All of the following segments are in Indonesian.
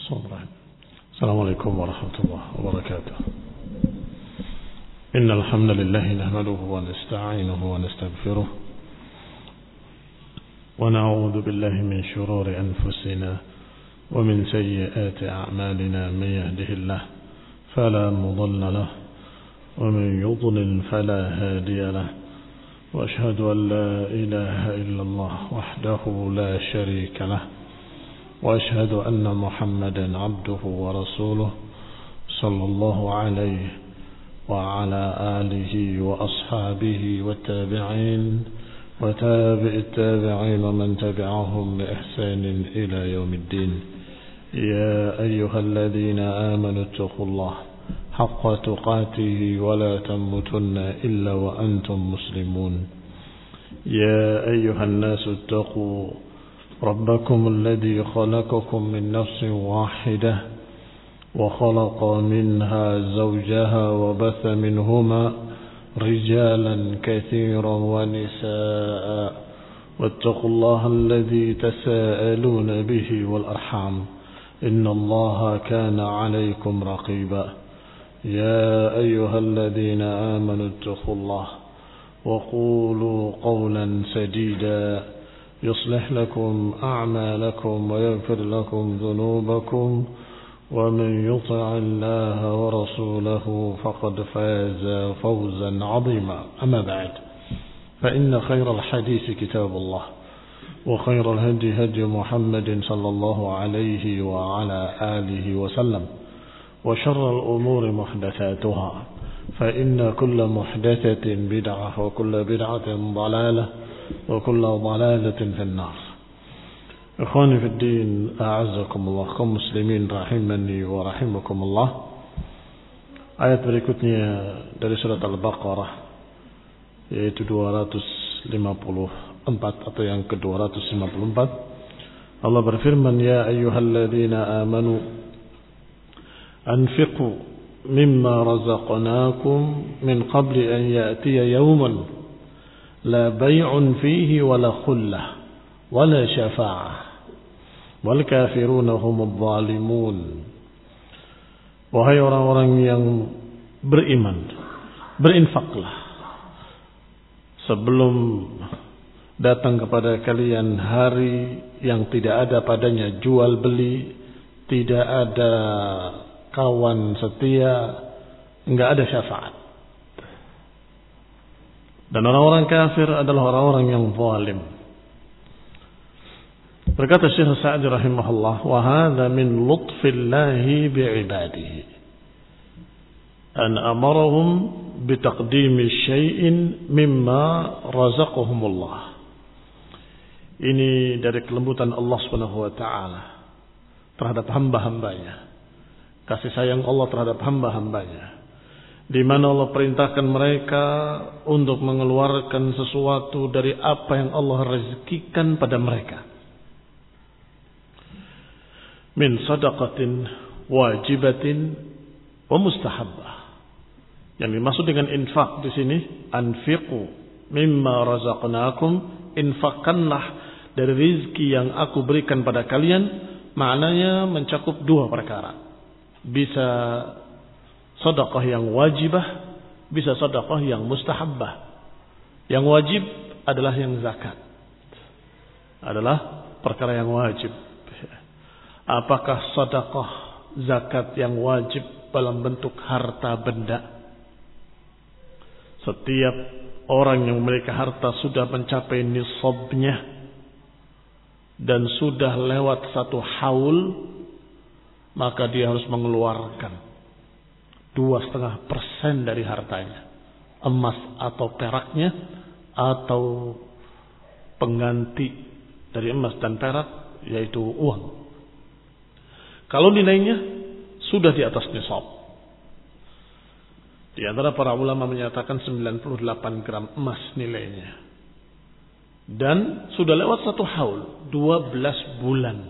السلام عليكم ورحمة الله وبركاته. إن الحمد لله نحمده ونستعينه ونستغفره ونعوذ بالله من شرور أنفسنا ومن سيئات أعمالنا. من يهده الله فلا مضل له ومن يضلل فلا هادي له، وأشهد أن لا إله إلا الله وحده لا شريك له، وأشهد أن محمدا عبده ورسوله صلى الله عليه وعلى آله وأصحابه والتابعين وتابع التابعين ومن تبعهم بإحسان إلى يوم الدين. يا أيها الذين آمنوا اتقوا الله حق تقاته ولا تموتن إلا وأنتم مسلمون. يا أيها الناس اتقوا ربكم الذي خلقكم من نفس واحدة وخلق منها زوجها وبث منهما رجالا كثيرا ونساء، واتقوا الله الذي تساءلون به والأرحام إن الله كان عليكم رقيبا. يا أيها الذين آمنوا اتقوا الله وقولوا قولا سديدا يصلح لكم أعمالكم ويغفر لكم ذنوبكم، ومن يطع الله ورسوله فقد فاز فوزا عظيما. أما بعد، فإن خير الحديث كتاب الله، وخير الهدي هدي محمد صلى الله عليه وعلى آله وسلم، وشر الأمور محدثاتها، فإن كل محدثة بدعة وكل بدعة ضلالة وكل ضلالة في النار. Ikhwani fi din, a'azzakumullah, kaum muslimin rahimani wa rahimakumullah. Ayat berikutnya dari surat Al-Baqarah, yaitu 254 atau yang ke-254. Allah berfirman, ya ayyuhalladzina amanu anfiqu mimma razaqnakum min qabli an ya'tiya yawman la bay'un fihi wala khullah wala syafa'ah wal kafiruna humudz zalimun. Wahai orang-orang yang beriman, berinfaklah sebelum datang kepada kalian hari yang tidak ada padanya jual beli, tidak ada kawan setia, enggak ada syafaat. Dan orang-orang kafir adalah orang-orang yang zalim. Berkata Syekh Sa'di rahimahullah, wa hadza min lutfillahi bi'ibadihi an amarahum bitaqdimi syai'in mimma razaqahumullah. Ini dari kelembutan Allah Subhanahu wa taala terhadap hamba-hambanya, kasih sayang Allah terhadap hamba-hambanya, di mana Allah perintahkan mereka untuk mengeluarkan sesuatu dari apa yang Allah rezekikan pada mereka. Min sadaqatin wajibatin wa mustahabbah. Yang dimaksud dengan infak di sini, anfiqu mimma razaqnakum, infakkanlah dari rizki yang aku berikan pada kalian. Maknanya mencakup dua perkara. Bisa sedekah yang wajibah, bisa sedekah yang mustahabbah. Yang wajib adalah yang zakat, adalah perkara yang wajib. Apakah sedekah zakat yang wajib dalam bentuk harta benda? Setiap orang yang memiliki harta sudah mencapai nisabnya dan sudah lewat 1 haul, maka dia harus mengeluarkan 2,5% dari hartanya, emas atau peraknya, atau pengganti dari emas dan perak, yaitu uang. Kalau nilainya sudah di atas nisab. Di antara para ulama menyatakan 98 gram emas nilainya, dan sudah lewat 1 haul, 12 bulan,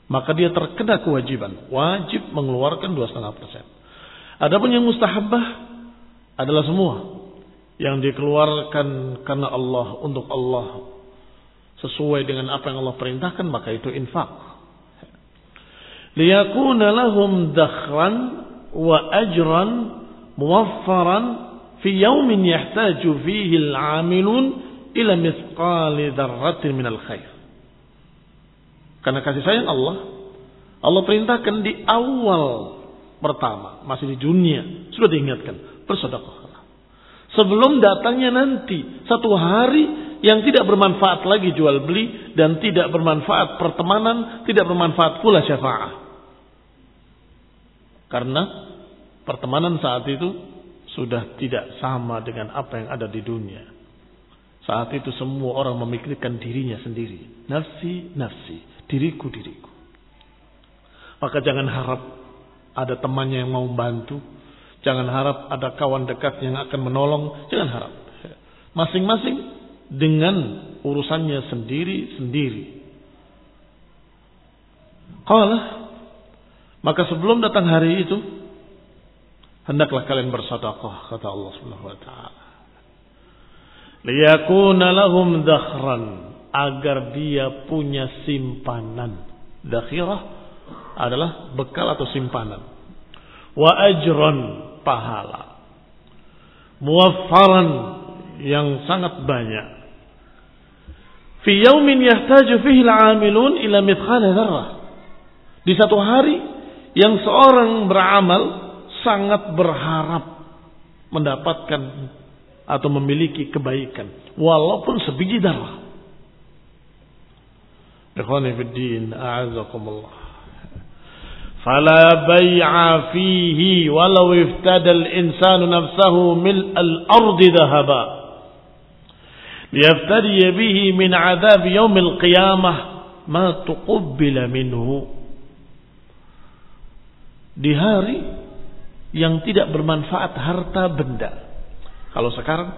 maka dia terkena kewajiban, wajib mengeluarkan 2,5%. Adapun yang mustahabbah adalah semua yang dikeluarkan karena Allah, untuk Allah, sesuai dengan apa yang Allah perintahkan, maka itu infak. liyakuna lahum dakhran wa ajran muwaffaran fi yawmin yahtaju fihi al-'amilun ila mithqali dzarratin minal khair. Karena kasih sayang Allah perintahkan di awal pertama, masih di dunia, sudah diingatkan, bersedekahlah. Sebelum datangnya nanti satu hari yang tidak bermanfaat lagi jual beli dan tidak bermanfaat pertemanan, tidak bermanfaat pula syafaat. Karena pertemanan saat itu sudah tidak sama dengan apa yang ada di dunia. Saat itu semua orang memikirkan dirinya sendiri. Nafsi, nafsi. Diriku, diriku. Maka jangan harap ada temannya yang mau membantu. Jangan harap ada kawan dekat yang akan menolong. Jangan harap. Masing-masing dengan urusannya sendiri-sendiri. Maka sebelum datang hari itu, hendaklah kalian bersedekah, kata Allah Subhanahu wa taala. Liyakuna lahum dakhran, agar dia punya simpanan. Dakhirah adalah bekal atau simpanan. Wa ajran, pahala. Muwaffaran, yang sangat banyak. Fi yaumin yahtaju fihi al-'amilun ila mithqali dzarrah. Di satu hari yang seorang beramal sangat berharap mendapatkan atau memiliki kebaikan walaupun sebiji darah. Ikhwani fid din, a'azakumullah. Fala bai'a fihi walau iftada al-insanu nafsahu mil al-ardi dhahaba liyaftadi bihi min 'adzab yaum al-qiyamah ma tuqabbala minhu. Di hari yang tidak bermanfaat harta benda. Kalau sekarang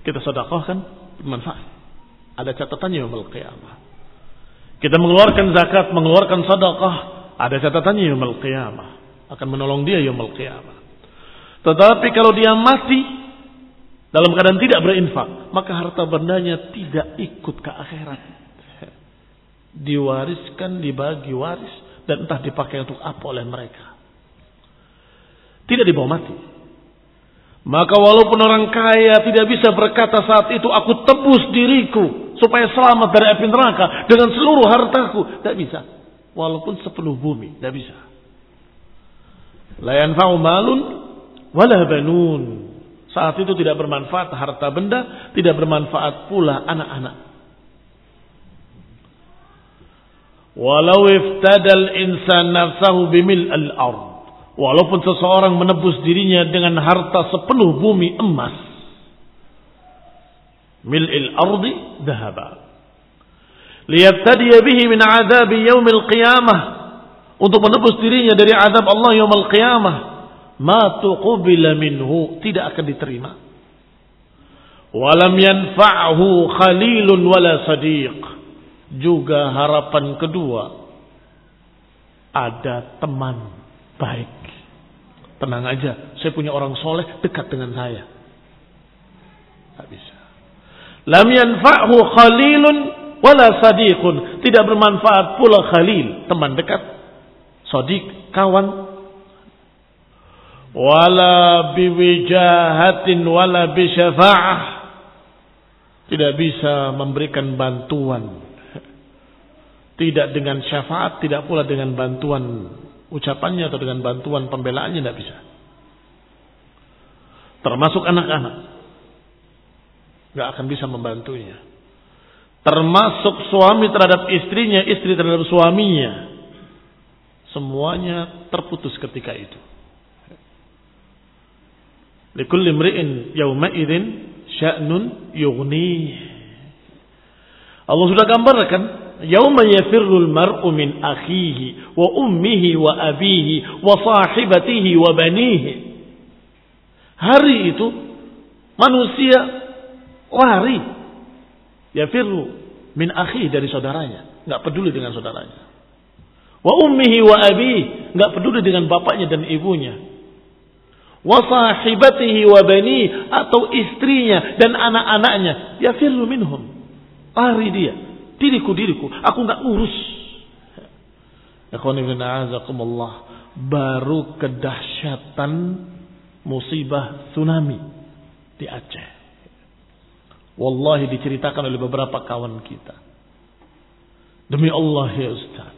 kita sedekahkan bermanfaat. Ada catatannya yaumul qiyamah. Kita mengeluarkan zakat, mengeluarkan sedekah, ada catatannya yaumul qiyamah. Akan menolong dia yaumul qiyamah. Tetapi kalau dia mati dalam keadaan tidak berinfak, maka harta bendanya tidak ikut ke akhirat. Diwariskan, dibagi waris, dan entah dipakai untuk apa oleh mereka. Tidak dibawa mati. Maka walaupun orang kaya tidak bisa berkata saat itu, aku tebus diriku supaya selamat dari api neraka dengan seluruh hartaku. Tidak bisa. Walaupun sepenuh bumi. Tidak bisa. La yanfa'u malun wala banun. Saat itu tidak bermanfaat harta benda, tidak bermanfaat pula anak-anak. Walau iftadal insan nafsahu bimil al-ard. Walaupun seseorang menebus dirinya dengan harta sepenuh bumi emas. Mil'il ardi dhahaba. Liyaftadiya bihi min azabi yaumil qiyamah. Untuk menebus dirinya dari azab Allah yaumil qiyamah. Ma tuqubila minhu. Tidak akan diterima. Walam yanfa'hu khalilun wala sadiq. Juga harapan kedua. Ada teman baik. Tenang aja, saya punya orang soleh dekat dengan saya. Tak bisa. Lam yanfa'hu khalilun wala sadiqun. Tidak bermanfaat pula khalil, teman dekat. Sadiq, kawan. Wala biwijahatin wala bisyafa'ah. Tidak bisa memberikan bantuan. Tidak dengan syafaat, tidak pula dengan bantuan ucapannya atau dengan bantuan pembelaannya, tidak bisa. Termasuk anak-anak, nggak akan bisa membantunya. Termasuk suami terhadap istrinya, istri terhadap suaminya, semuanya terputus ketika itu. Likulli imri'in yawma idzin sya'nun yughnih. Allah sudah gambarkan. Yauma yafirrul mar'u min akhihi wa ummihi wa abihi wa sahibatihi wa banihi. Hari itu manusia lari. Yafirru min akhihi, dari saudaranya, enggak peduli dengan saudaranya. Wa ummihi wa abihi, enggak peduli dengan bapaknya dan ibunya. Wa sahibatihi wa banihi, atau istrinya dan anak-anaknya. Yafirru minhum. Lari dia. Diriku, aku nggak ngurus. Baru kedahsyatan musibah tsunami di Aceh. Wallahi diceritakan oleh beberapa kawan kita. Demi Allah ya Ustaz,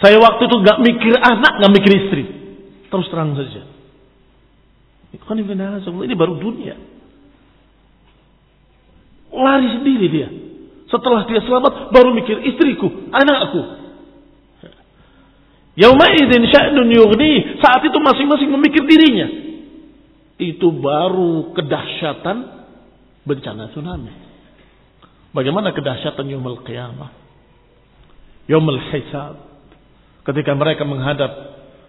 saya waktu itu gak mikir anak, gak mikir istri. Terus terang saja. Ini baru dunia. Lari sendiri dia. Setelah dia selamat baru mikir istriku, anakku. Yauma'idzin sya'nun yughni. Saat itu masing-masing memikir dirinya. Itu baru kedahsyatan bencana tsunami. Bagaimana kedahsyatan yaumul qiyamah? Yaumul hisab. Ketika mereka menghadap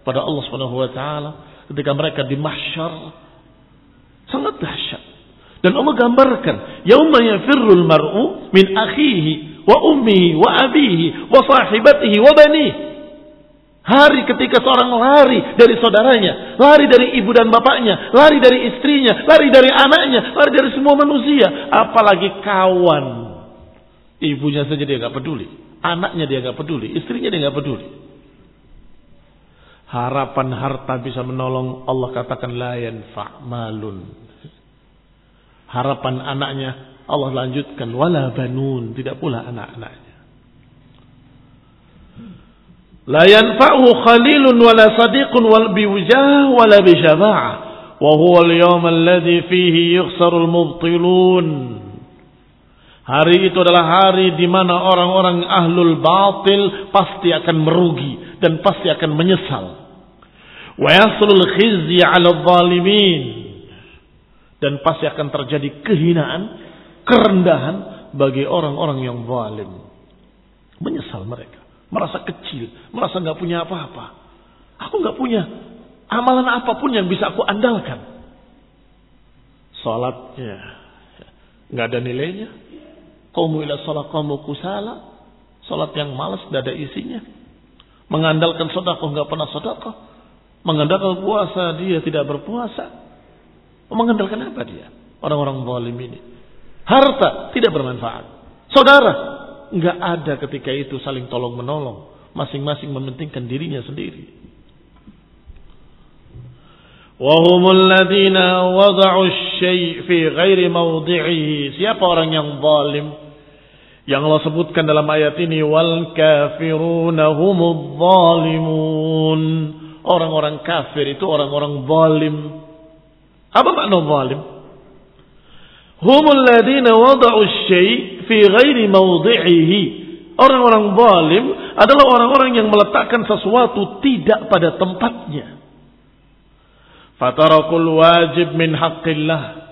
pada Allah Subhanahu wa taala, ketika mereka di mahsyar, sangat dahsyat. Dan Allah gambarkan, yauma yafirrul mar'u min akhihi wa ummihi wa abihi wa sahibatihi wa banihi. Hari ketika seorang lari dari saudaranya, lari dari ibu dan bapaknya, lari dari istrinya, lari dari anaknya, lari dari semua manusia, apalagi kawan. Ibunya saja dia enggak peduli, anaknya dia enggak peduli, istrinya dia enggak peduli. Harapan harta bisa menolong, Allah katakan la yanfa' malun. Harapan anaknya Allah lanjutkan wala banun, tidak pula anak-anaknya. La yanfa'u khalilun wala sadiqun wal biwujah wala bisyafa'ah wa huwa al-yawm alladhi fihi yukhsarul mubtilun. Hari itu adalah hari di mana orang-orang ahlul batil pasti akan merugi dan pasti akan menyesal. Wa yaslul khizyi 'ala adh-dhalimin, dan pasti akan terjadi kehinaan, kerendahan bagi orang-orang yang zalim. Menyesal mereka, merasa kecil, merasa enggak punya apa-apa. Aku enggak punya amalan apapun yang bisa aku andalkan. Salatnya enggak ada nilainya. Qamu ila shalah qamu kusala. Salat yang malas, enggak ada isinya. Mengandalkan sedekah enggak pernah sedekah. Mengandalkan puasa dia tidak berpuasa. Mengandalkan apa dia? Orang-orang zalim ini. Harta tidak bermanfaat. Saudara enggak ada ketika itu saling tolong menolong. Masing-masing mementingkan dirinya sendiri. Wahumul ladina wada'u syai' fi ghairi mawdi'ihi. Siapa orang yang zalim? Yang Allah sebutkan dalam ayat ini, wal kafiruna humudz zalimun. Orang-orang kafir itu orang-orang zalim. Apa makna zalim? Humul ladina wada'u syai' fi ghairi mawdi'ihi. Orang-orang zalim adalah orang-orang yang meletakkan sesuatu tidak pada tempatnya. Fatarakul wajib min haqqillah.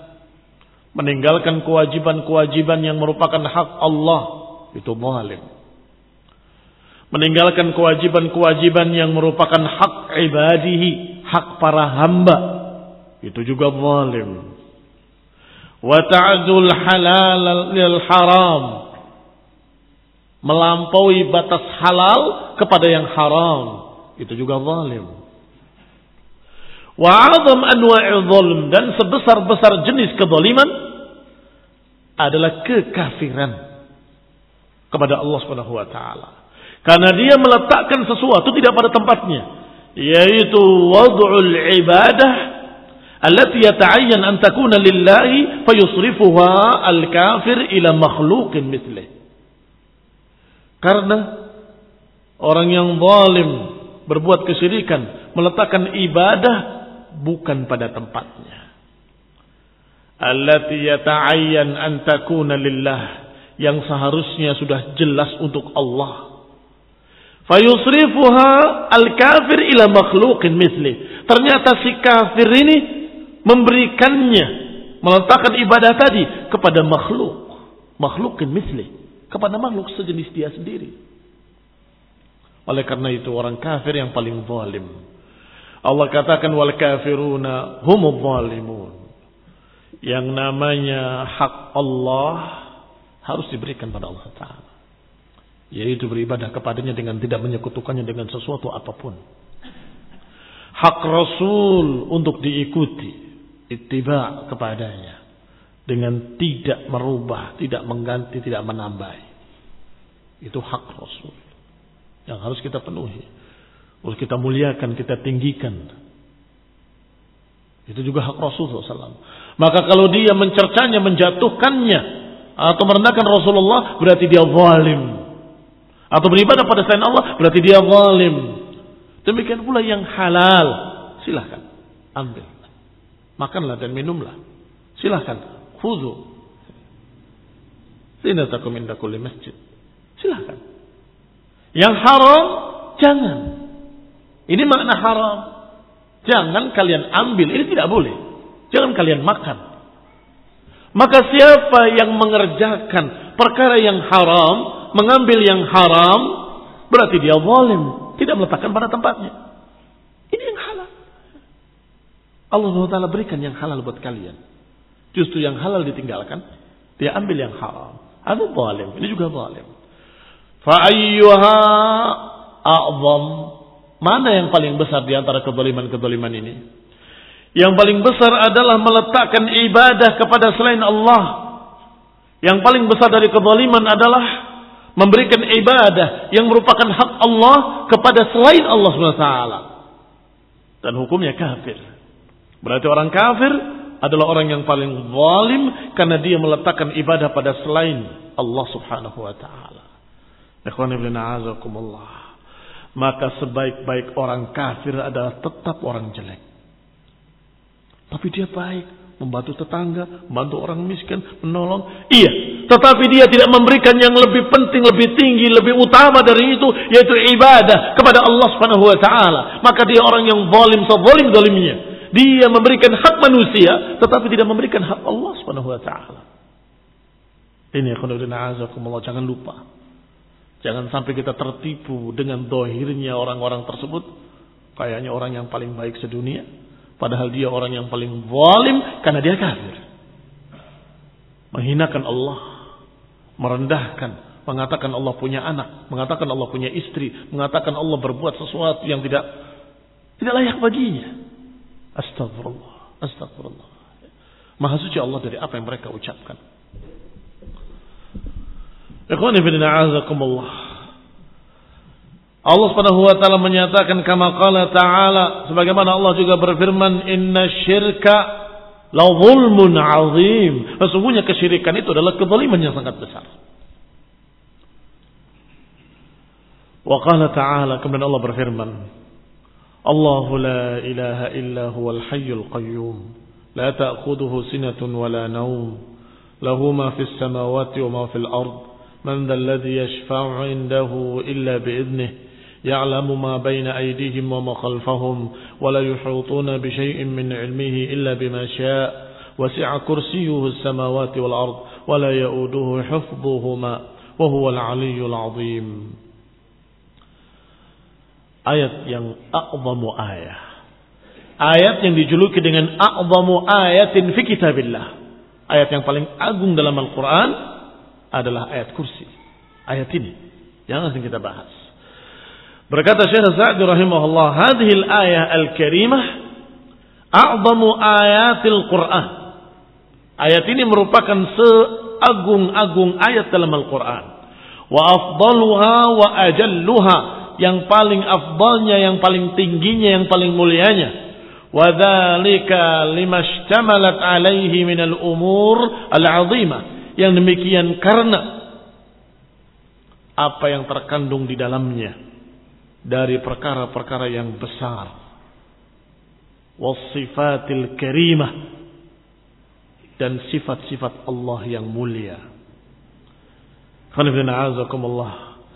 Meninggalkan kewajiban-kewajiban yang merupakan hak Allah, itu zalim. Meninggalkan kewajiban-kewajiban yang merupakan hak ibadihi, hak para hamba, itu juga zalim. Wa ta'dul halal lil haram. Melampaui batas halal kepada yang haram, itu juga zalim. Wa 'azam anwa'il zulm, dan sebesar-besar jenis kezaliman adalah kekafiran kepada Allah Subhanahu wa taala. Karena dia meletakkan sesuatu tidak pada tempatnya, yaitu wad'ul ibadah allati yata'ayyan an takuna lillahi fayusrifuha al-kafir ila makhluqin mithlih. Karena orang yang zalim berbuat kesyirikan, meletakkan ibadah bukan pada tempatnya. Allati yata'ayyan an takuna lillah, yang seharusnya sudah jelas untuk Allah. Fayusrifuha al-kafir ila makhluqin misli. Ternyata si kafir ini memberikannya, meletakkan ibadah tadi kepada makhluqin misli, kepada makhluk sejenis dia sendiri. Oleh karena itu orang kafir yang paling zalim. Allah katakan wal kafiruna humudz zalimun. Yang namanya hak Allah harus diberikan pada Allah Ta'ala, yaitu beribadah kepadanya dengan tidak menyekutukannya dengan sesuatu apapun. Hak Rasul untuk diikuti, ittiba kepadanya dengan tidak merubah, tidak mengganti, tidak menambah. Itu hak Rasul. yang harus kita penuhi, harus kita muliakan, kita tinggikan. Itu juga hak Rasulullah SAW. Maka kalau dia mencercanya, menjatuhkannya, atau merendahkan Rasulullah, berarti dia zalim. Atau beribadah pada selain Allah, berarti dia zalim. Demikian pula yang halal, silahkan ambil, makanlah dan minumlah, silahkan. Khudhu zinatakum inda kulli masjid, silahkan. Yang haram jangan. Ini makna haram. Jangan kalian ambil, ini tidak boleh. Jangan kalian makan. Maka siapa yang mengerjakan perkara yang haram, mengambil yang haram, berarti dia zalim, tidak meletakkan pada tempatnya. Ini yang halal. Allah SWT berikan yang halal buat kalian. Justru yang halal ditinggalkan, dia ambil yang haram. Ada zalim, ini juga zalim. Fa ayyuha a'zam? Mana yang paling besar di antara kezaliman-kezaliman ini? Yang paling besar adalah meletakkan ibadah kepada selain Allah. Yang paling besar dari kezaliman adalah memberikan ibadah yang merupakan hak Allah kepada selain Allah SWT. Dan hukumnya kafir. Berarti orang kafir adalah orang yang paling zalim karena dia meletakkan ibadah pada selain Allah Subhanahu wa taala. Ikhwan ibn a'azakumullah. Maka sebaik-baik orang kafir adalah tetap orang jelek. Tapi dia baik, membantu tetangga, membantu orang miskin, menolong. Iya, tetapi dia tidak memberikan yang lebih penting, lebih tinggi, lebih utama dari itu, yaitu ibadah kepada Allah Subhanahu wa taala. Maka dia orang yang zalim, sezalim-zalimnya. Dia memberikan hak manusia, tetapi tidak memberikan hak Allah Subhanahu wa taala. Ini akhwanakumullah, jangan lupa. Jangan sampai kita tertipu dengan dohirnya orang-orang tersebut. Kayaknya orang yang paling baik sedunia, padahal dia orang yang paling zalim karena dia kafir. Menghinakan Allah, merendahkan, mengatakan Allah punya anak, mengatakan Allah punya istri, mengatakan Allah berbuat sesuatu yang tidak layak baginya. Astagfirullah, astagfirullah. Maha suci Allah dari apa yang mereka ucapkan. Ikhwani fillah a'azakumullah. Allah Subhanahu wa taala menyatakan kama qala ta'ala, sebagaimana Allah juga berfirman, innasyirka la zulmun 'azim. Sesungguhnya kesyirikan itu adalah kezaliman yang sangat besar. Wa qala ta'ala, kemudian Allah berfirman, Allahu la ilaha illa huwal hayyul qayyum, la ta'khudhuhu sinatun wa la nawm, lahu ma fis samawati wa ma fil ard. من ذا الذي يشفع عنده إلا بإذنه يعلم ما بين أيديهم وما خلفهم ولا يحيطون بشيء من علمه إلا بما شاء وسع كرسيه السماوات والأرض ولا يؤوده حفظهما وهو العلي العظيم. Ayat yang a'zamu ayah, ayat yang dijuluki dengan a'zamu ayatin fi kitabillah, ayat yang paling agung dalam Al-Quran adalah ayat kursi. Ayat ini yang akan kita bahas. Berkata Syekh Sa'di rahimahullah, hadhihi al-ayah al-karimah a'zamu ayatil Qur'an. Ayat ini merupakan seagung-agung ayat dalam Al-Quran. Wa afdaluha wa ajalluha, yang paling afdalnya, yang paling tingginya, yang paling mulianya. Wa dzalika limashtamalat alaihi minal umur al-'azimah. Yang demikian karena apa yang terkandung di dalamnya dari perkara-perkara yang besar, wasifatil karimah, dan sifat-sifat Allah yang mulia.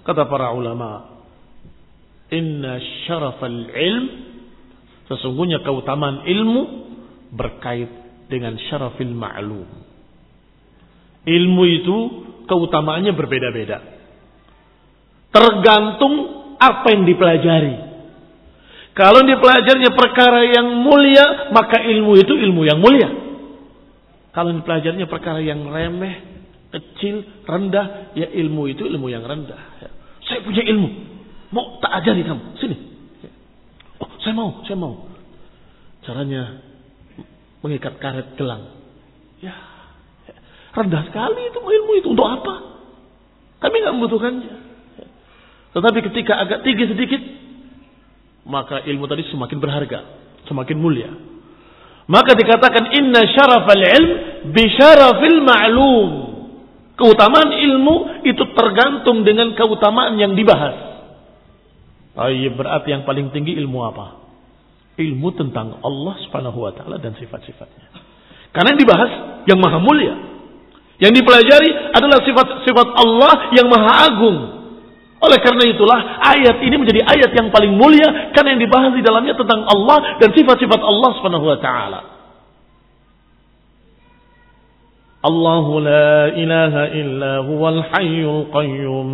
Kata para ulama, inna syarafal ilm, sesungguhnya keutamaan ilmu berkait dengan syarafil ma'lum. Ilmu itu keutamaannya berbeda-beda, tergantung apa yang dipelajari. Kalau dipelajarinya perkara yang mulia, maka ilmu itu ilmu yang mulia. Kalau dipelajarinya perkara yang remeh, kecil, rendah, ya ilmu itu ilmu yang rendah. Saya punya ilmu, mau tak ajari kamu, sini. Oh, saya mau. Caranya mengikat karet gelang. Ya, rendah sekali itu ilmu itu. Untuk apa? Kami nggak membutuhkannya. Tetapi ketika agak tinggi sedikit, maka ilmu tadi semakin berharga, semakin mulia. Maka dikatakan inna syarafal ilm bi syarafil ma'lum. Keutamaan ilmu itu tergantung dengan keutamaan yang dibahas. Berarti yang paling tinggi ilmu apa? Ilmu tentang Allah Subhanahu wa taala dan sifat-sifatnya. Karena yang dibahas yang maha mulia. Yang dipelajari adalah sifat-sifat Allah yang maha agung. Oleh karena itulah ayat ini menjadi ayat yang paling mulia karena yang dibahas di dalamnya tentang Allah dan sifat-sifat Allah Subhanahu wa taala. Allahu la ilaha illa huwal hayyul qayyum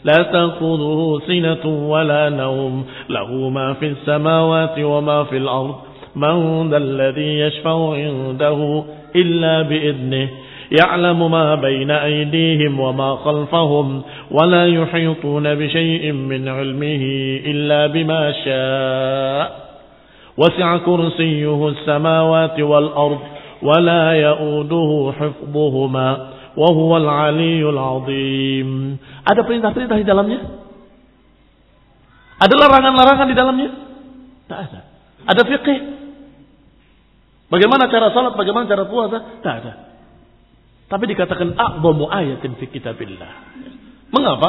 la ta'khudhuhu sinatun wa la nawm lahu ma fis samawati wa ma fil ard man dhal ladzi yashfa'u 'indahu illa bi idnihi يعلم ما بين أيديهم وما خلفهم ولا يحيطون بشيء من علمه إلا بما شاء وسع كرسيه السماوات والأرض ولا يؤوده حفظهما وهو العلي العظيم. Ada perintah-perintah di dalamnya? Ada larangan-larangan di dalamnya? Tak ada. Ada fiqh? Bagaimana cara salat, bagaimana cara puasa? Tak ada. Tapi dikatakan a'zamu ayatin fi kitabillah. Mengapa?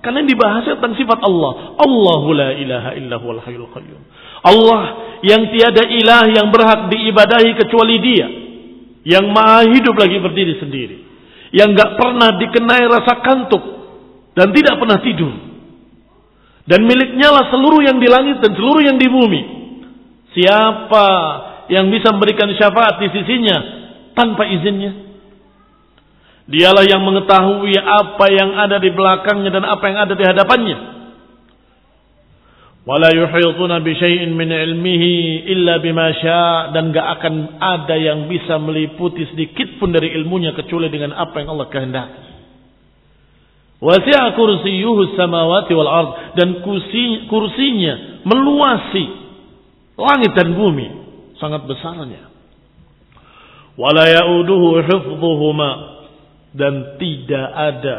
Karena yang dibahas tentang sifat Allah. Allahu la ilaha illa huwal hayyul qayyum. Allah yang tiada ilah yang berhak diibadahi kecuali Dia. Yang maha hidup lagi berdiri sendiri. Yang enggak pernah dikenai rasa kantuk dan tidak pernah tidur. Dan miliknya lah seluruh yang di langit dan seluruh yang di bumi. Siapa yang bisa memberikan syafaat di sisinya tanpa izinnya? Dialah yang mengetahui apa yang ada di belakangnya dan apa yang ada di hadapannya. Wala yuhituna bi syai'in min ilmihi illa bima syaa, dan enggak akan ada yang bisa meliputi sedikit pun dari ilmunya kecuali dengan apa yang Allah kehendaki. Wasi'a kursiyyuhu samawati wal ard, dan kursinya meluasi langit dan bumi, sangat besarnya. Wala ya'uduhu hifdhuhuma, dan tidak ada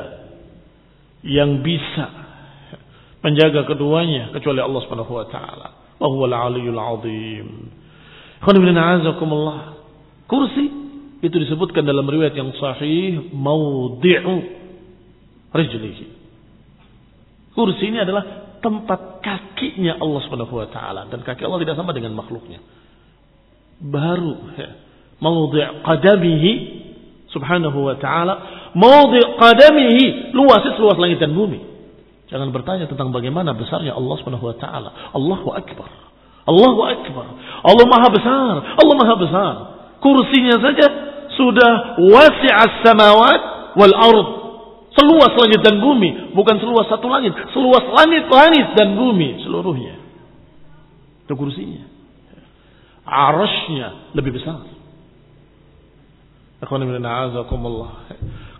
yang bisa menjaga keduanya kecuali Allah Subhanahu wa taala. Wa huwal aliyyul azim. Kursi itu disebutkan dalam riwayat yang sahih maudhi'u rijlihi. Kursi ini adalah tempat kakinya Allah Subhanahu wa taala, dan kaki Allah tidak sama dengan makhluknya. Baru maudhi' qadamihi Subhanahu wa ta'ala, maudhi' qadamihi, luas seluas langit dan bumi. Jangan bertanya tentang bagaimana besarnya Allah Subhanahu wa ta'ala. Allahu akbar. Allahu akbar. Allah maha besar. Allah maha besar. Kursinya saja sudah wasi'as samawat wal ard. Seluas langit dan bumi, bukan seluas satu langit, seluas langit dan bumi seluruhnya. Itu kursinya. Arasy-nya lebih besar. Akhwan min a'azakumullah,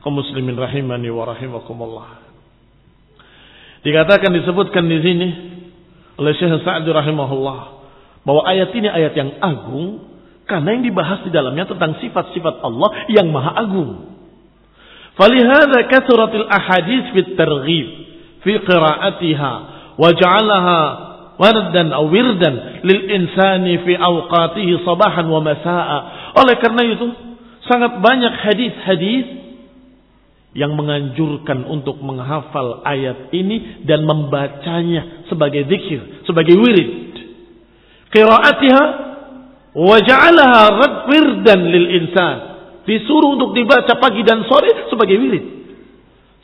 kaum muslimin rahimani wa rahimakumullah. Dikatakan, disebutkan di sini oleh Syekh Sa'di rahimahullah bahwa ayat ini ayat yang agung karena yang dibahas di dalamnya tentang sifat-sifat Allah yang maha agung. Falihadza kathratil ahadits fit targhib fi qira'atiha wa ja'alaha wardan aw wirdan lil insani fi awqatihi sabahan wa masaa'a. Oleh karena itu sangat banyak hadis-hadis yang menganjurkan untuk menghafal ayat ini dan membacanya sebagai zikir, sebagai wirid. Qira'atiha wa ja'alaha wirdan lil insan. Disuruh untuk dibaca pagi dan sore sebagai wirid.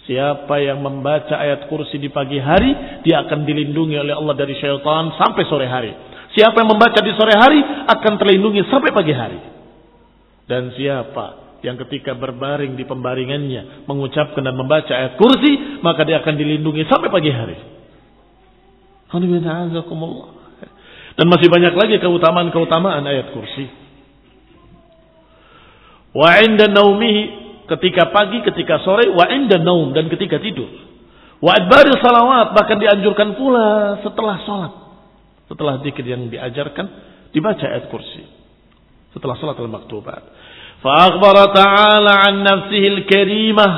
Siapa yang membaca ayat kursi di pagi hari, dia akan dilindungi oleh Allah dari syaitan sampai sore hari. Siapa yang membaca di sore hari akan terlindungi sampai pagi hari. Dan siapa yang ketika berbaring di pembaringannya mengucapkan dan membaca ayat kursi, maka dia akan dilindungi sampai pagi hari. Dan masih banyak lagi keutamaan ayat kursi. Wa 'inda naumihi, ketika pagi, ketika sore, wa 'inda naum, dan ketika tidur. Wa adbari salawat, bahkan dianjurkan pula setelah salat. Setelah zikir yang diajarkan, dibaca ayat kursi. Setelah salat al-maktubat. Fa akhbara ta'ala 'an nafsihi al-karimah.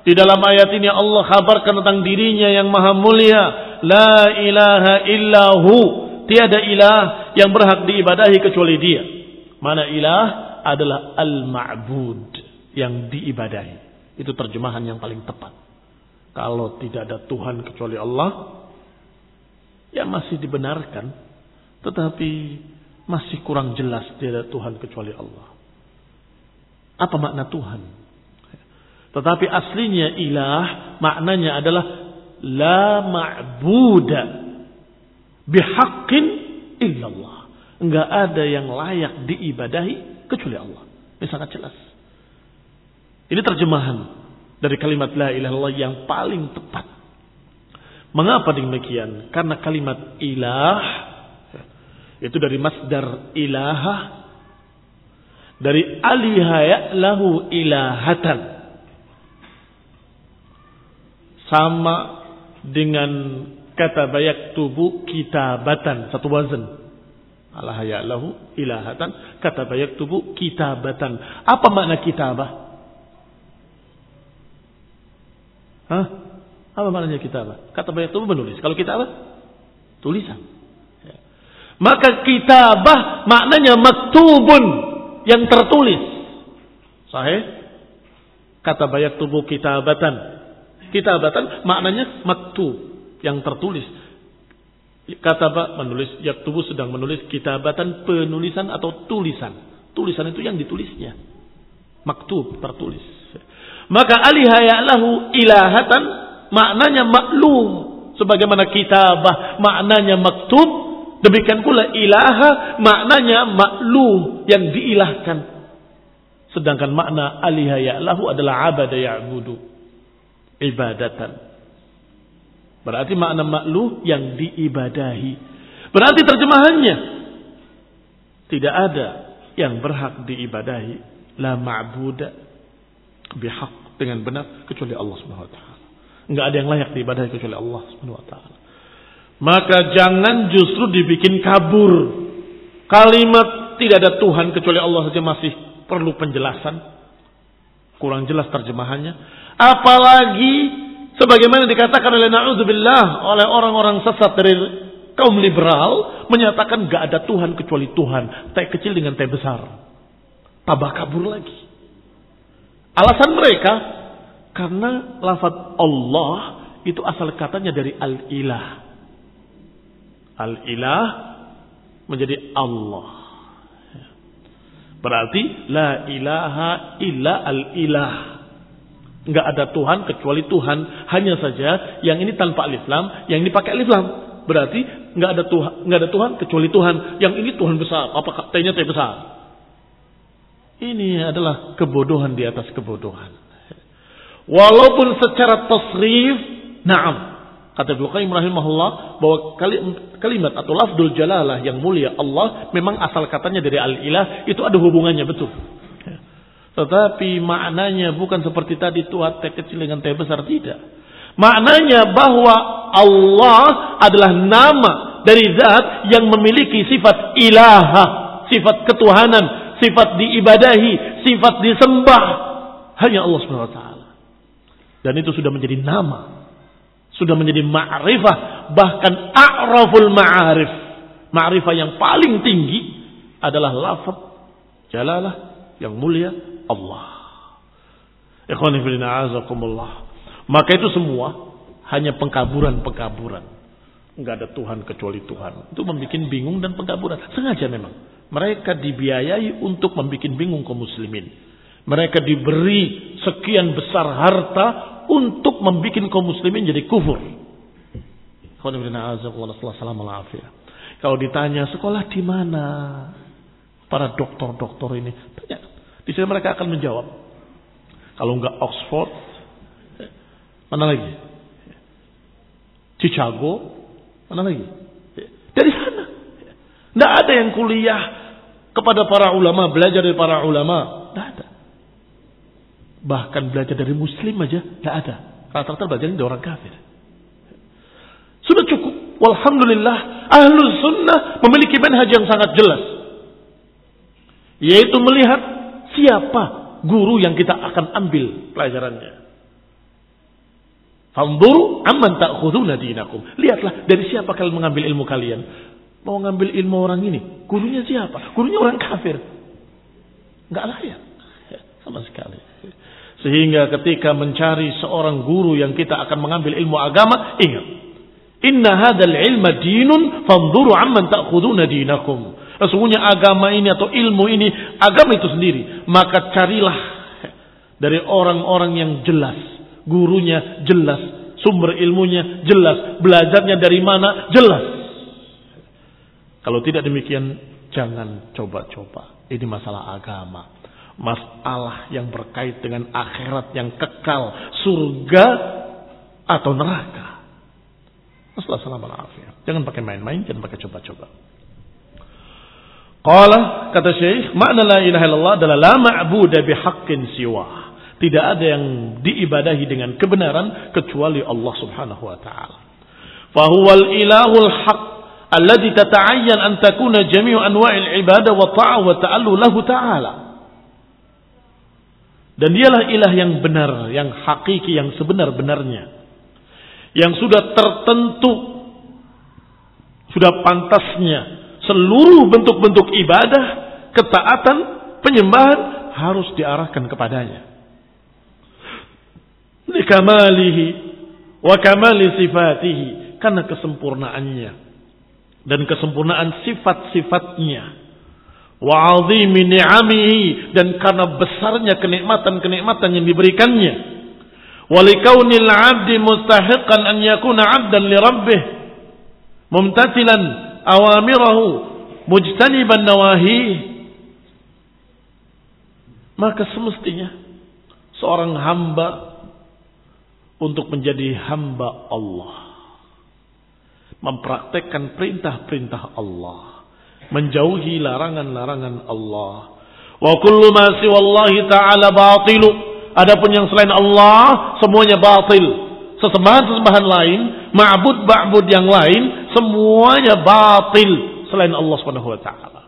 Di dalam ayat ini Allah kabarkan tentang dirinya yang maha mulia. La ilaha illahu. Tiada ilah yang berhak diibadahi kecuali dia. Mana ilah adalah al-ma'bud, yang diibadahi. Itu terjemahan yang paling tepat. Kalau tidak ada Tuhan kecuali Allah, ya masih dibenarkan. Tetapi masih kurang jelas tiada Tuhan kecuali Allah. Apa makna Tuhan? Tetapi aslinya ilah maknanya adalah la ma'buda bihaqqin illallah. Enggak ada yang layak diibadahi kecuali Allah. Ini sangat jelas. Ini terjemahan dari kalimat la ilaha illallah yang paling tepat. Mengapa demikian? Karena kalimat ilah itu dari masdar ilaha, dari aliha ya'lahu ilahatan. Sama dengan kata yaktubu kitabatan, satu wazan. Allah ya'lahu ilahatan, kata yaktubu kitabatan. Apa makna kitabah? Hah? Apa maknanya kitabah? Kata yaktubu menulis. Kalau kitabah tulisan. Maka kitabah maknanya maktubun, yang tertulis. Sahih? Kata yaktubu kitabatan. Kitabatan maknanya maktub, yang tertulis. Kataba menulis, yaktubu sedang menulis, kitabatan penulisan atau tulisan. Tulisan itu yang ditulisnya. Maktub, tertulis. Maka aliha ya'lahu ilahatan maknanya maklum. Sebagaimana kitabah maknanya maktub, demikian pula ilaha maknanya maklum, yang diilahkan. Sedangkan makna aliha ya'lahu adalah abada ya'budu, ibadatan. Berarti makna makluh yang diibadahi. Berarti terjemahannya tidak ada yang berhak diibadahi, la ma'buda bihaq, dengan benar kecuali Allah Subhanahu wa taala. Enggak ada yang layak diibadahi kecuali Allah Subhanahu wa taala. Maka jangan justru dibikin kabur. Kalimat tidak ada Tuhan kecuali Allah saja masih perlu penjelasan. Kurang jelas terjemahannya. Apalagi sebagaimana dikatakan oleh na'udzubillah, oleh orang-orang sesat dari kaum liberal, menyatakan gak ada Tuhan kecuali Tuhan. T kecil dengan T besar. Tambah kabur lagi. Alasan mereka, karena lafaz Allah itu asal katanya dari al-ilah. Al-ilah menjadi Allah. Berarti la ilaha illa al-ilah. Enggak ada Tuhan kecuali Tuhan. Hanya saja yang ini tanpa alif lam, yang ini pakai alif lam. Berarti enggak ada Tuhan kecuali Tuhan. Yang ini Tuhan besar. Apa T-nya T besar? Ini adalah kebodohan di atas kebodohan. Walaupun secara tasrif, na'am, kata Ibnu Qayyim rahimahullah, bahwa kalimat atau lafzul jalalah yang mulia Allah memang asal katanya dari al-ilah, itu ada hubungannya, betul. Tetapi maknanya bukan seperti tadi Tuhan T kecil dengan T besar, tidak. Maknanya bahwa Allah adalah nama dari zat yang memiliki sifat ilaha, sifat ketuhanan, sifat diibadahi, sifat disembah. Hanya Allah Subhanahu wa taala. Dan itu sudah menjadi nama, sudah menjadi ma'rifah, bahkan a'raful ma'arif. Ma'rifah yang paling tinggi adalah lafaz jalalah yang mulia Allah. Ikhwani fillah azakumullah. Maka itu semua hanya pengkaburan-pengkaburan. Enggak ada Tuhan kecuali Tuhan. Itu membuat bingung dan pengkaburan. Sengaja memang. Mereka dibiayai untuk membuat bingung kaum muslimin. Mereka diberi sekian besar harta untuk membuat kaum muslimin jadi kufur. Ikhwani fillah azakumullah. Kalau ditanya sekolah di mana para doktor-doktor ini, tanya. Di sini mereka akan menjawab. Kalau enggak Oxford, mana lagi? Chicago, mana lagi? Dari sana. Tidak ada yang kuliah kepada para ulama, belajar dari para ulama. Tidak ada. Bahkan belajar dari muslim aja tidak ada. Rata-rata belajar dari orang kafir. Sudah cukup. Walhamdulillah, ahlus sunnah memiliki manhaj yang sangat jelas. Yaitu melihat siapa guru yang kita akan ambil pelajarannya. Fanzuru amman ta'khuduna dinakum. Lihatlah dari siapa kalian mengambil ilmu kalian. Mau ngambil ilmu orang ini, gurunya siapa? Gurunya orang kafir. Enggak layak sama sekali. Sehingga ketika mencari seorang guru yang kita akan mengambil ilmu agama, ingat, inna hadzal ilma dinun fanzuru amman ta'khuduna dinakum. Sesungguhnya agama ini atau ilmu ini, agama itu sendiri, maka carilah dari orang-orang yang jelas, gurunya jelas, sumber ilmunya jelas, belajarnya dari mana jelas. Kalau tidak demikian, jangan coba-coba. Ini masalah agama, masalah yang berkait dengan akhirat yang kekal, surga atau neraka. Assalamualaikum. Jangan pakai main-main, jangan pakai coba-coba. Qala, kata Syekh, makna la ilaha illallah adalah la ma'budu bihaqqin siwa. Tidak ada yang diibadahi dengan kebenaran kecuali Allah Subhanahu wa taala. Fa huwal ilahul haqq alladhi tata'ayyan an takuna jami'u anwa'il ibadah wa ta'a wa ta'allu lahu ta'ala. Dan dialah ilah yang benar, yang hakiki, yang sebenar-benarnya, yang sudah tertentu, sudah pantasnya seluruh bentuk-bentuk ibadah, ketaatan, penyembahan harus diarahkan kepadanya. Likamalihi wa kamali sifatihi, karena kesempurnaannya dan kesempurnaan sifat-sifatnya, wa 'azimi ni'amihi, dan karena besarnya kenikmatan-kenikmatan yang diberikannya, wa likaunil 'abdi mustahiqan an yakuna 'abdan li rabbih mumtathilan awamirahu mujtaniban nawahi. Maka semestinya seorang hamba untuk menjadi hamba Allah, mempraktekkan perintah-perintah Allah, menjauhi larangan-larangan Allah. Wa kullu ma siwallahi ta'ala batilu. Adapun yang selain Allah semuanya batil. Sesembahan-sesembahan lain, ma'bud-ma'bud yang lain, semuanya batil selain Allah Subhanahu wa taala.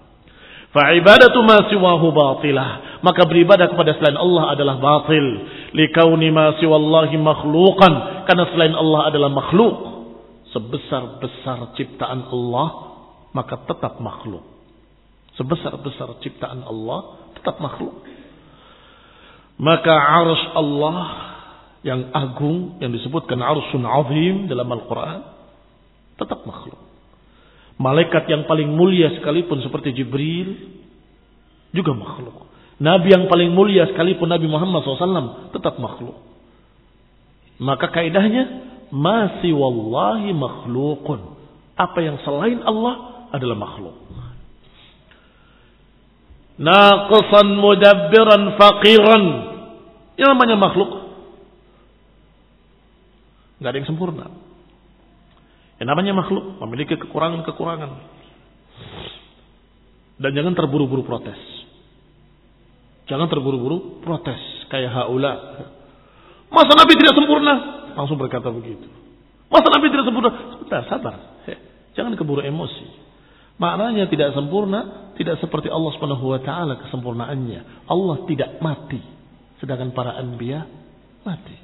Fa ibadatu ma siwahu batilah. Maka beribadah kepada selain Allah adalah batil. Likauni ma siwallahi makhluqan, karena selain Allah adalah makhluk. Sebesar-besar ciptaan Allah, maka tetap makhluk. Sebesar-besar ciptaan Allah, tetap makhluk. Maka arsy Allah yang agung, yang disebutkan arsyun azim dalam Al-Quran, tetap makhluk. Malaikat yang paling mulia sekalipun seperti Jibril juga makhluk. Nabi yang paling mulia sekalipun Nabi Muhammad SAW tetap makhluk. Maka kaidahnya masih wallahi makhlukun. Apa yang selain Allah adalah makhluk. Naqisan mudabbiran faqiran. Yang namanya makhluk, nggak ada yang sempurna. Yang namanya makhluk memiliki kekurangan-kekurangan. Dan jangan terburu-buru protes. Jangan terburu-buru protes kayak haula. Masa Nabi tidak sempurna? Langsung berkata begitu. Masa Nabi tidak sempurna? Sebentar, sabar. Jangan keburu emosi. Maknanya tidak sempurna, tidak seperti Allah Subhanahu wa taala kesempurnaannya. Allah tidak mati, sedangkan para anbiya mati.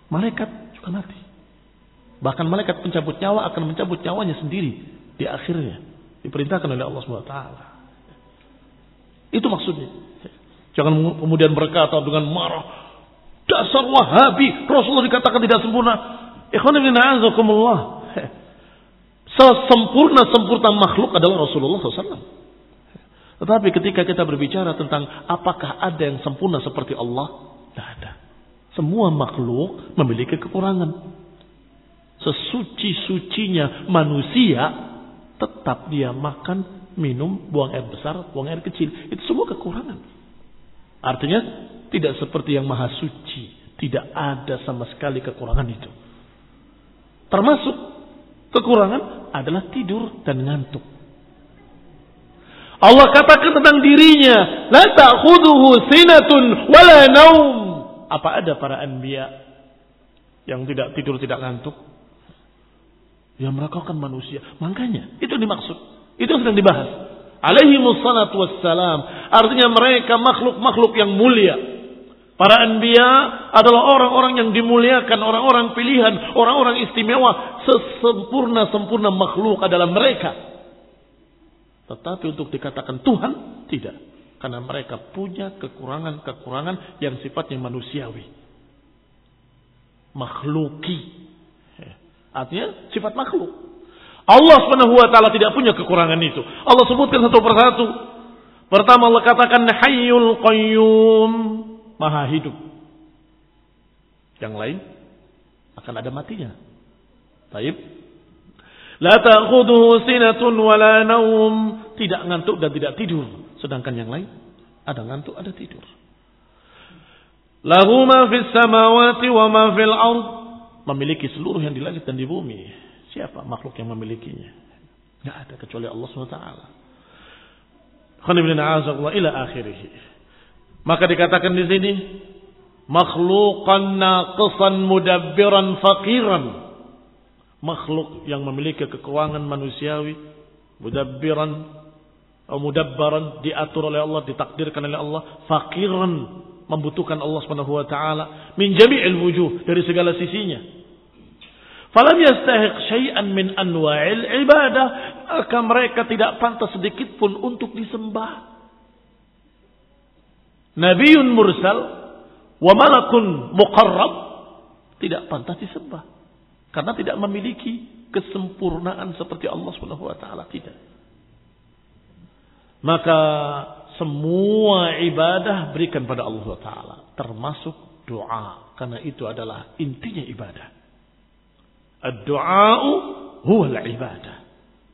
Malaikat juga mati. Bahkan malaikat pencabut nyawa akan mencabut nyawanya sendiri di akhirnya. Diperintahkan oleh Allah Subhanahu wa taala. Itu maksudnya. Jangan kemudian berkata dengan marah, dasar Wahabi, Rasulullah dikatakan tidak sempurna. Ikhwan fillah a'azakumullah. Sesempurna-sempurna makhluk adalah Rasulullah SAW. Tetapi ketika kita berbicara tentang apakah ada yang sempurna seperti Allah, tidak ada. Semua makhluk memiliki kekurangan. Sesuci-sucinya manusia, tetap dia makan, minum, buang air besar, buang air kecil. Itu semua kekurangan. Artinya tidak seperti yang maha suci. Tidak ada sama sekali kekurangan itu. Termasuk kekurangan adalah tidur dan ngantuk. Allah katakan tentang dirinya, la ta'khudhuhu sinatun wala naum. Apa ada para anbiya yang tidak tidur, tidak ngantuk? Yang mereka kan manusia. Makanya itu dimaksud. Itu yang sedang dibahas. Alaihi wassalatu wassalam. Artinya mereka makhluk-makhluk yang mulia. Para anbiya adalah orang-orang yang dimuliakan, orang-orang pilihan, orang-orang istimewa, sesempurna-sempurna makhluk adalah mereka. Tetapi untuk dikatakan Tuhan, tidak. Karena mereka punya kekurangan-kekurangan yang sifatnya manusiawi. Makhluki. Artinya sifat makhluk. Allah SWT tidak punya kekurangan itu. Allah sebutkan satu persatu. Pertama Allah katakan Hayyul Qayyum, Maha hidup. Yang lain akan ada matinya. Baik. La ta'khudhuhu sinatun wala naum, tidak ngantuk dan tidak tidur. Sedangkan yang lain ada ngantuk, ada tidur. Lahu ma fis samawati wa ma fil ard, memiliki seluruh yang di langit dan di bumi. Siapa makhluk yang memilikinya? Tidak ada kecuali Allah SWT. Ila akhirih. Maka dikatakan di sini makhluqan naqisan mudabbiran faqiran. Makhluk yang memiliki kekurangan manusiawi, mudabbiran atau mudabbaran, diatur oleh Allah, ditakdirkan oleh Allah, faqiran, membutuhkan Allah Subhanahu wa taala min jami'il wujuh, dari segala sisinya. Falam yastahiq syai'an min anwa'il ibadah, maka mereka tidak pantas sedikit pun untuk disembah. Nabiun mursal wa malakun muqarrab tidak pantas disembah karena tidak memiliki kesempurnaan seperti Allah Subhanahu wa taala, tidak. Maka semua ibadah berikan pada Allah taala, termasuk doa, karena itu adalah intinya ibadah. Ad-du'a'u huwal ibadah.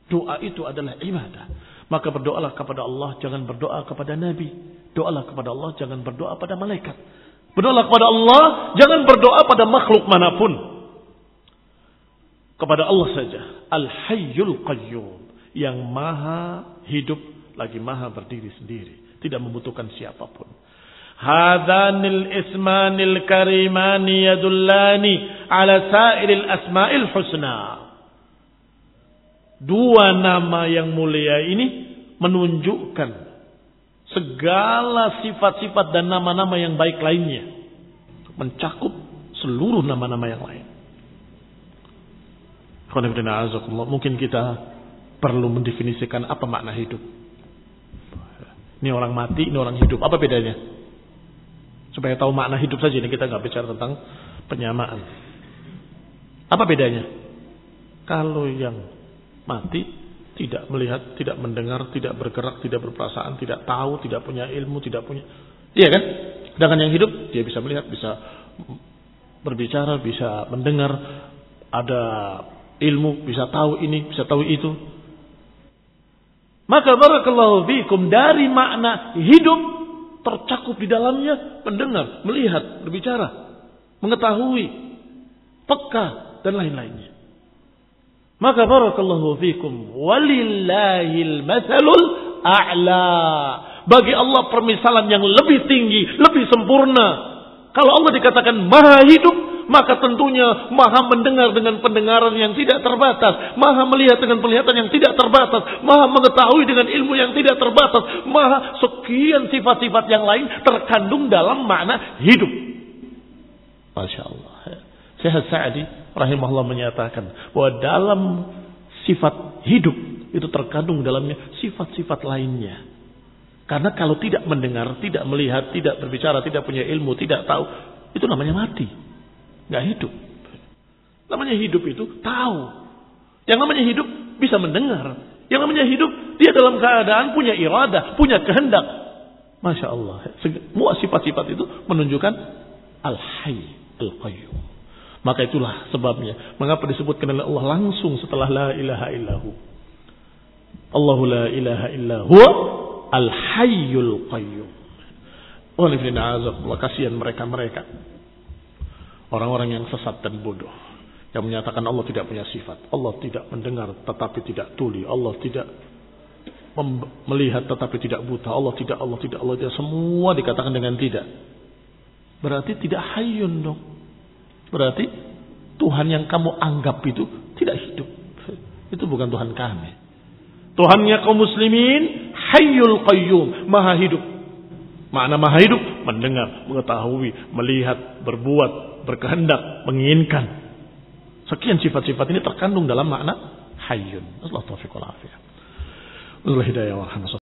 Doa itu adalah ibadah. Maka berdoalah kepada Allah, jangan berdoa kepada nabi. Doalah kepada Allah, jangan berdoa pada malaikat. Berdoalah kepada Allah, jangan berdoa pada makhluk manapun. Kepada Allah saja. Al-Hayyul Qayyum, yang maha hidup lagi maha berdiri sendiri, tidak membutuhkan siapapun. Hadanil ismanil karimani yadullani ala sairil asma'il husna. Dua nama yang mulia ini menunjukkan segala sifat-sifat dan nama-nama yang baik lainnya, mencakup seluruh nama-nama yang lain. Mungkin kita perlu mendefinisikan apa makna hidup. Ini orang mati, ini orang hidup. Apa bedanya? Supaya tahu makna hidup saja, ini kita nggak bicara tentang penyamaan. Apa bedanya? Kalau yang mati tidak melihat, tidak mendengar, tidak bergerak, tidak berperasaan, tidak tahu, tidak punya ilmu, tidak punya, iya kan? Sedangkan yang hidup dia bisa melihat, bisa berbicara, bisa mendengar, ada ilmu, bisa tahu ini, bisa tahu itu. Maka barakallahu fiikum, dari makna hidup tercakup di dalamnya mendengar, melihat, berbicara, mengetahui, peka dan lain-lainnya. Maka barakallahu fiikum, walillahil matsalul a'la. Bagi Allah permisalan yang lebih tinggi, lebih sempurna. Kalau Allah dikatakan maha hidup, maka tentunya maha mendengar dengan pendengaran yang tidak terbatas, maha melihat dengan penglihatan yang tidak terbatas, maha mengetahui dengan ilmu yang tidak terbatas, maha sekian sifat-sifat yang lain terkandung dalam makna hidup. Masya Allah. Syekh Sa'di rahimahullah menyatakan bahwa dalam sifat hidup itu terkandung dalamnya sifat-sifat lainnya. Karena kalau tidak mendengar, tidak melihat, tidak berbicara, tidak punya ilmu, tidak tahu, itu namanya mati. Nggak hidup. Namanya hidup itu tahu. Yang namanya hidup bisa mendengar. Yang namanya hidup dia dalam keadaan punya iradah, punya kehendak. Masya Allah. Semua sifat-sifat itu menunjukkan Al-Hayy Al-Qayyum. Maka itulah sebabnya mengapa disebutkan oleh Allah langsung setelah la ilaha illahu. Allahu la ilaha illahu Al-Hayyul Qayyum. Kasihan mereka-mereka, orang-orang yang sesat dan bodoh, yang menyatakan Allah tidak punya sifat, Allah tidak mendengar tetapi tidak tuli, Allah tidak melihat tetapi tidak buta, Allah tidak, semua dikatakan dengan tidak. Berarti tidak hayyun dong. Berarti Tuhan yang kamu anggap itu tidak hidup. Itu bukan Tuhan kami. Tuhannya kaum muslimin Hayyul Qayyum, maha hidup. Makna maha hidup, mendengar, mengetahui, melihat, berbuat, berkehendak, menginginkan. Sekian sifat-sifat ini terkandung dalam makna hayyun. Allah taufiq wal afiyah. Hidayah wa rahmah.